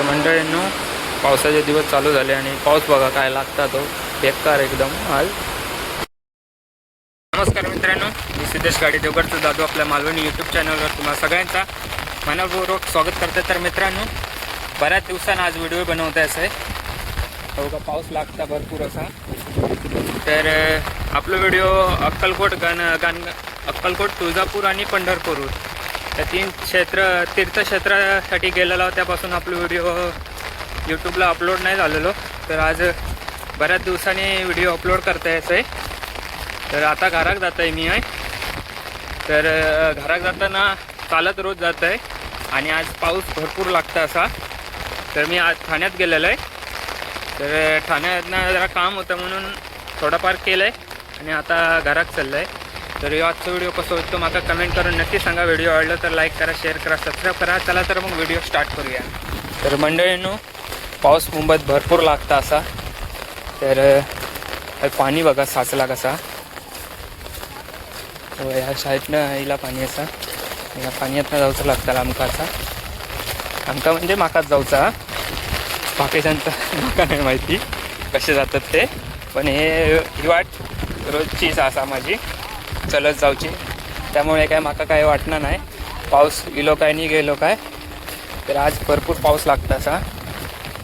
मंडळींनो, पावसाचे दिवस चालू झाले आणि पाऊस बघा काय लागता तो बेकार एकदम आज. नमस्कार मित्रांनो, मी सिद्धेश गाडी देवगडचा जाधव आपल्या मालवणी यूट्यूब चॅनलवर तुम्हाला सगळ्यांचा मनपूर्वक स्वागत करते. तर मित्रांनो, बऱ्याच दिवसांना आज व्हिडिओ बनवतायचं आहे. बघा पाऊस लागता भरपूर असा. तर आपला व्हिडिओ अक्कलकोट अक्कलकोट, तुळजापूर आणि पंढरपूर त्या तीन तीर्थक्षेत्रासाठी गेलेला. त्यापासून आपला व्हिडिओ यूट्यूबला अपलोड नाही झालेलो. तर आज बऱ्याच दिवसांनी व्हिडिओ अपलोड करता यायचं आहे. तर आता घरात जात आहे मी आहे. तर घरात जाताना चालत रोज जात आहे आणि आज पाऊस भरपूर लागता असा. तर मी आज ठाण्यात गेलेलो आहे. तर ठाण्यातनं जरा काम होतं म्हणून थोडाफार केलं आहे आणि आता घरात चाललं आहे. तर आजचा व्हिडिओ कसं होतो मला कमेंट करून नक्की सांगा. व्हिडिओ आवडला तर लाईक करा, शेअर करा, सबस्क्राईब करा. चला तर मग व्हिडिओ स्टार्ट करूया. तर मंडळींनो, पाऊस मुंबईत भरपूर लागता असा. तर पाणी बघा साचला कसा. ह्या साईडनं हिला पाणी असा. ह्या पाण्यातनं जाऊचं लागतं आमका म्हणजे माकाच जाऊचा. बाकीच्यांचं माका नाही माहिती कसे जातात ते. पण ही वाट रोजचीच असा माझी चलत जाऊची. त्यामुळे काय माका काय वाटणार नाही. पाऊस गेलो काय नाही गेलो काय. तर आज भरपूर पाऊस लागता असा.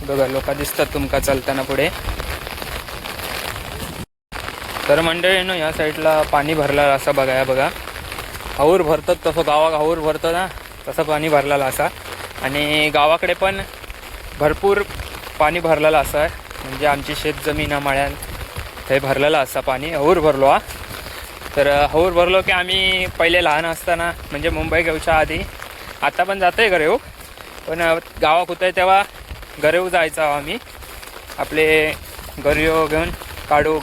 बघा लोक दिसतात तुमका चालताना पुढे. तर मंडळींनो, या साईडला पाणी भरला असं बघा. बघा हाऊर भरतात तसं गावात हाऊर भरतं ना, तसं पाणी भरलेलं असा. आणि गावाकडे पण भरपूर पाणी भरलेलं असं आहे. म्हणजे आमची शेतजमीन माळ्यान ते भरलेलं असा पाणी. हाऊर भरलो हा. तर हाऊर भरलो की आम्ही पहिले लहान असताना म्हणजे मुंबई गावच्या आधी, आता पण जातो आहे गरेव, पण गावात होतं तेव्हा गरेव जायचा आम्ही. आपले गरेव घेऊन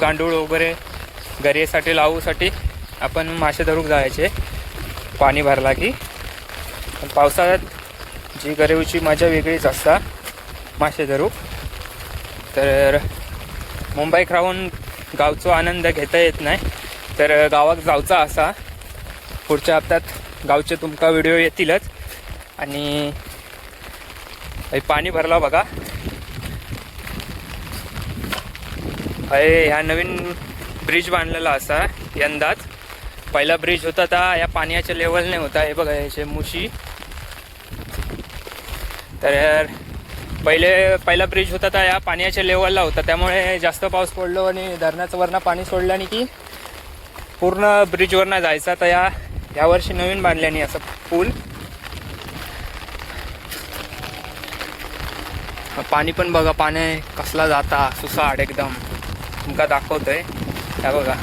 गांडूळ वगैरे गरीसाठी लावूसाठी आपण मासे धरूक जायचे पाणी भरला की. पण पावसाळ्यात जी गरेवची मजा वेगळीच असता मासे धरूक. तर मुंबईत राहून गावचा आनंद घेता येत नाही. तर गावात जाऊचा असा. पुढच्या हप्त्यात गावचे तुमका व्हिडिओ येतीलच. आणि पाणी भरला बघा. ह्या नवीन ब्रिज बांधलेला असा यंदाच. पहिला ब्रिज होता तर या पाण्याच्या लेवलने होता. हे बघा याचे मुशी. तर पहिला ब्रिज होता तर या पाण्याच्या लेवलला होता. त्यामुळे जास्त पाऊस पडलो आणि धरणाचं वरनं पाणी सोडलं आणि की पूर्ण ब्रिजवरनं जायचा. तर या वर्षी नवीन बांधल्याने असं पूल. पाणी पण बघा पाणी कसला जाता सुसाट एकदम तुमका दाखवतोय. त्या बघा.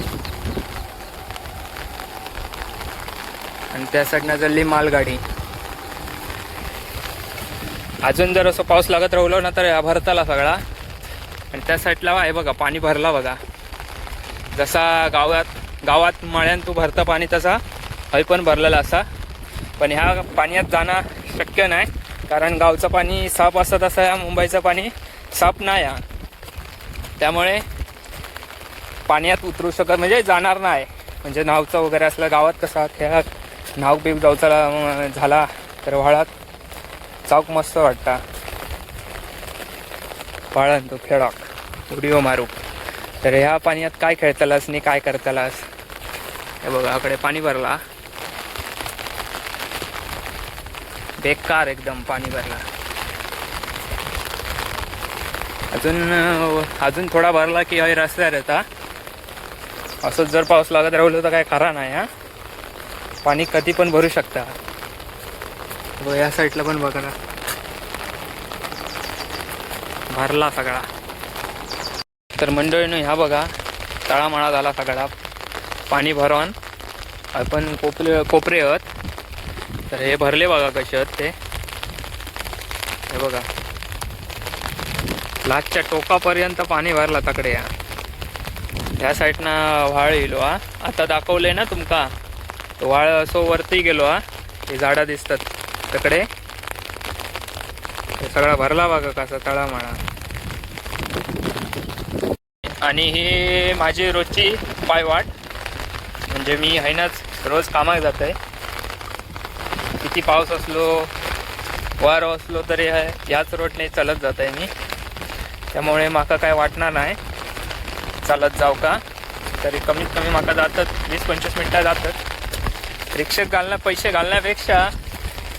आणि त्या साईडनं चालली मालगाडी. अजून जर असं पाऊस लागत राहिलो ना तर भरताला सगळा. आणि त्या साईडला आहे बघा पाणी भरला बघा. जसा गावात मळ्यान तू भरतं पाणी तसा हय पण भरलेला असा. पण ह्या पाण्यात जाणं शक्य नाही, कारण गावचं पाणी साफ असतं तसं या मुंबईचं पाणी साफ नाही आहे. त्यामुळे पाण्यात उतरू शकत म्हणजे जाणार नाही. म्हणजे नावचं वगैरे असलं गावात कसा खेळात नाव बीव जाऊचा झाला तर व्हाळात चाक मस्त वाटता. व्हाळान तो खेळाक उडीओ मारू. तर ह्या पाण्यात काय खेळतालास आणि काय करतालास. हे बघा आकडे पाणी भरला बेकार एकदम पाणी भरला. अजून थोडा भरला की हय रस्त्यावर येता. असंच जर पाऊस लागत राहिलो तर काय खरा नाही हा. पाणी कधी पण भरू शकता. या साईडला पण बघा ना भरला सगळा. तर मंडळीनं ह्या बघा तळामळा झाला सगळा पाणी भरवून. आपण कोपरे आहेत. तर हे भरले बघा कसे आहेत ते. हे बघा लाटच्या टोकापर्यंत पाणी भरला तकडे. ह्या साईडनं व्हाळ येलो हा. आता दाखवले ना तुमका तो व्हाळ असं वरती गेलो हा. हे झाडं दिसतात तकडे. हे सगळा भरला बघा कसा तळामळा. आणि ही माझी रोजची पायवाट. म्हणजे मी हैनाच रोज कामाक जात आहे. किती पाऊस असलो वारो असलो तरी ह्याच रोडने चालत जात आहे मी, त्यामुळे माका काय वाटणार नाही चालत जाऊ का. तरी कमीत कमी माका जातात 20-25 मिनटं जातात. रिक्षेत पैसे घालण्यापेक्षा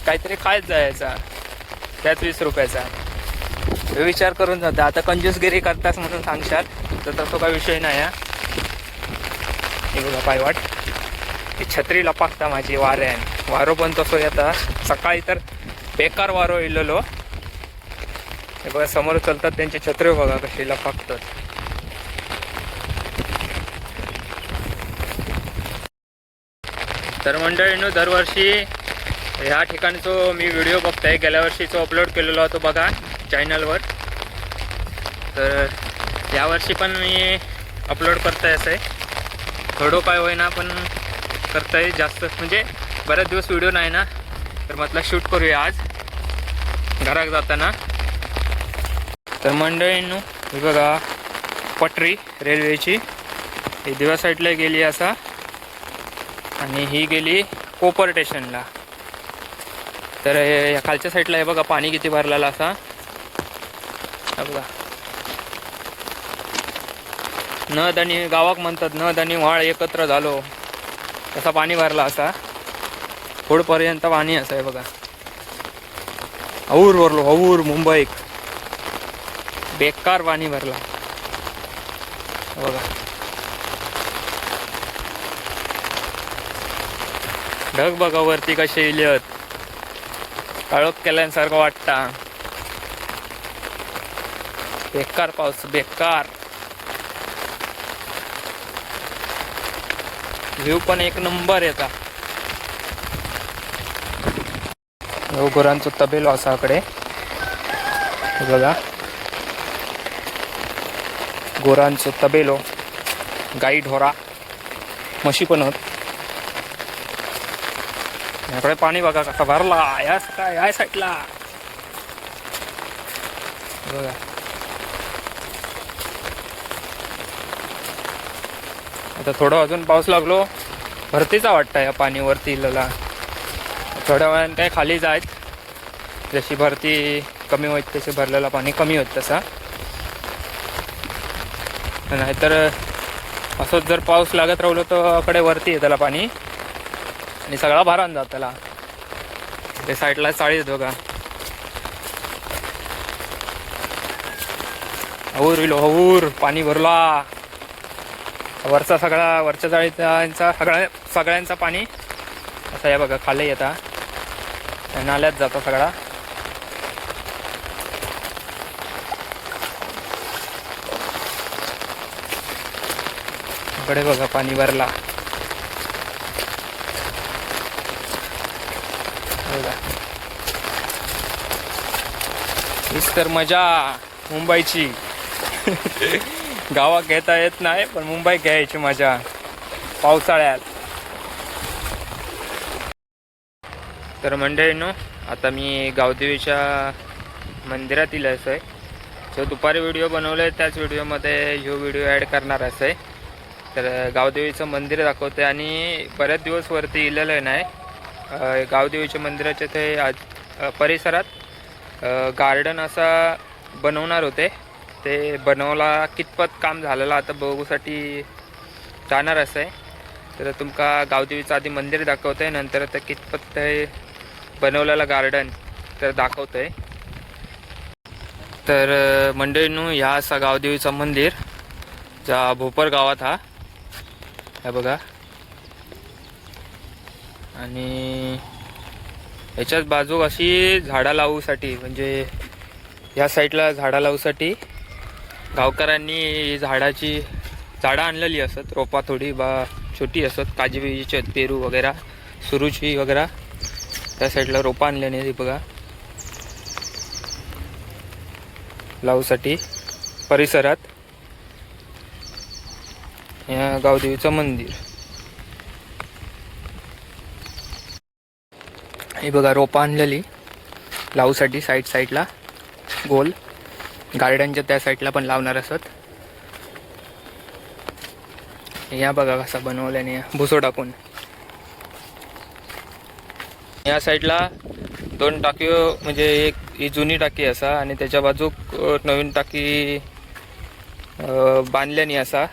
काहीतरी खायच जायचा, त्यात 20 रुपयाचा. विचार करून जाता. आता कंजूसगिरी करतास म्हणून सांगशाल तर तसं काही विषय नाही हा. हे बघा पायवाट, ही छत्री लपाकता माझी वाऱ्यान. वारो पण तसं येता. सकाळी तर बेकार वारो इलेलो. हे बघा समोर चालतात त्यांची छत्री बघा कशी लपाकतात. तर मंडळींनो, दरवर्षी ह्या ठिकाणचा मी व्हिडिओ बघताय. गेल्या वर्षीचा अपलोड केलेला होतो बघा चॅनलवर. तर यावर्षी पण मी अपलोड करताय. असं आहे थोडं काय होईना पण करताय. जास्त म्हणजे बरेच दिवस व्हिडिओ नाही ना, तर म्हटलं शूट करूया आज घरात जाताना. तर मंडळींनो, हे बघा पटरी रेल्वेची. ही दिवा साईडला गेली असा आणि ही गेली कोपर स्टेशनला. तर या खालच्या साईडला हे बघा पाणी किती भरलेलं असा. बघा नद आणि गावाक म्हणतात नद आणि व्हाळ एकत्र झालो तसा पाणी भरला असा. पुढपर्यंत पाणी असं आहे बघा. हौर भरलो हौर मुंबईत बेकार पाणी भरला बघा. ढग बघा वरती कसे इलेत, काळोख केल्यासारखं वाटता. बेकार पाऊस बेकार. व्ह्यू पण एक नंबर येता. गुरांचं तबेलो असा कडे बघा. गुरांचं तबेलो, गाई ढोरा म्हशी पण होत. याकडे पाणी बघा कसा भरला या साईडला बघा. आता थोडं अजून पाऊस लागलो भरतीचा वाटतं या पाणी वरती इलेला. थोड्या वेळाने काय खाली जायत, जशी भरती कमी होत तसे भरलेला पाणी कमी होत तसा. नाहीतर असंच जर पाऊस लागत राहिलो तर अकडे वरती येताला पाणी आणि सगळा भारान जात त्याला. ते साईडला चाळीत बघा. हौर इलो हौर पाणी भरला. वरचा सगळा वरच्या चाळीचा सगळ्यांचा पाणी असं आहे बघा खाली येता नाल्यात जाता सगळा. इकडे बघा पाणी भरला बघा. हीच तर मजा मुंबईची. गावात घेता येत नाही पण मुंबईत घ्यायची मजा पावसाळ्यात. तर मंडळींनो, आता मी गावदेवीच्या मंदिरात इलं असं आहे. जो दुपारी व्हिडिओ बनवला आहे त्याच व्हिडिओमध्ये ह्यो व्हिडिओ ॲड करणार असं आहे. तर गावदेवीचं मंदिर दाखवते आणि बऱ्याच दिवस वरती इलेलं नाही. गावदेवीच्या मंदिराच्या ते परिसरात गार्डन असा बनवणार होते. ते बनवला कितपत काम झालेलं आता बघूसाठी जाणार असं आहे. तर तुमका गावदेवीचं आधी मंदिर दाखवतं आहे, नंतर आता कितपत ते बनवलेलं गार्डन तर दाखवतं आहे. तर मंडळींनो, ह्या असा गावदेवीचं मंदिर ज्या भोपर गावात हा बघा. आणि याच्याच बाजू अशी झाडा लावूसाठी म्हणजे या साईडला झाडा लावूसाठी गावकऱ्यांनी झाडं आणलेली असत. रोपा थोडी छोटी असत, काजी बिजीची आहेत, पेरू वगैरे सुरूची वगैरे. त्या साईडला रोपा आणल्याने बघा लावूसाठी परिसरात. या गावदेवीचं मंदिर हे बघा रोपा आणलेली लावूसाठी साईडला गोल. गार्डनच्या त्या साईडला पण लावणार असत. या बघा कसा बनवल्याने भुसो टाकून. या साईडला 2 टाकी म्हणजे एक ही जुनी टाकी असा आणि त्याच्या बाजूक नवीन टाकी बांधल्यानी असा.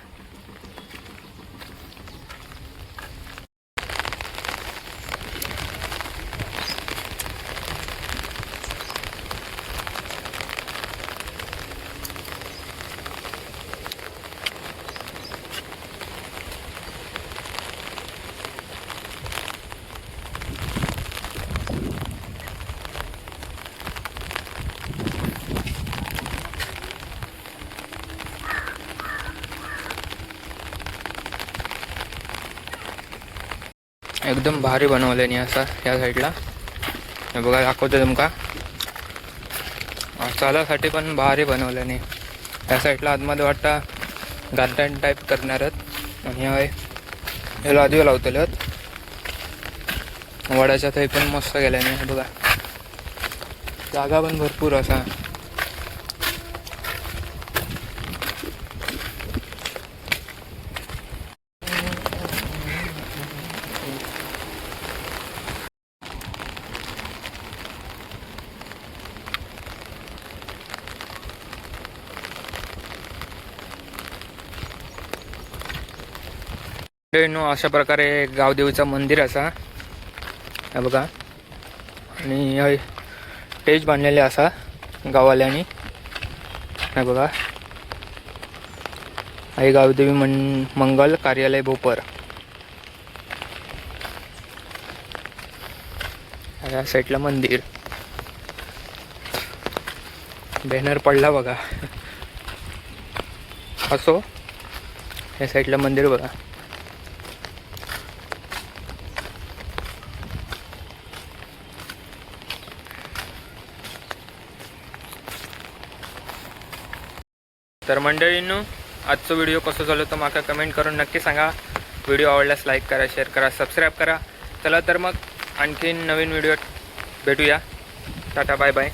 एकदम भारी बनवल्यानी असा या साईडला. हे बघा दाखवतो तुमका. चालासाठी पण भारी बनवल्यानी. या साईडला आतमध्ये वाटतं गार्डन टाईप करणारच. आणि हे लादीव लावतलेत वडाच्या थंय पण मस्त गेल्याने. हे बघा जागा पण भरपूर असा. अशा प्रकारे गावदेवीचं मंदिर असा. हे बघा आणि स्टेज बांधलेले असा गाववाल्यांनी. हे बघा आई गावदेवी मंगल कार्यालय भोपर. या साईडला मंदिर बॅनर पडला बघा. असो या साईडला मंदिर बघा. तर मंडळींनो आजचा व्हिडिओ कसं झालं तर माका कमेंट करून नक्की सांगा. व्हिडिओ आवडल्यास लाईक करा, शेअर करा, सबस्क्राईब करा. चला तर मग आणखीन नवीन व्हिडिओ भेटूया. Tata bye bye.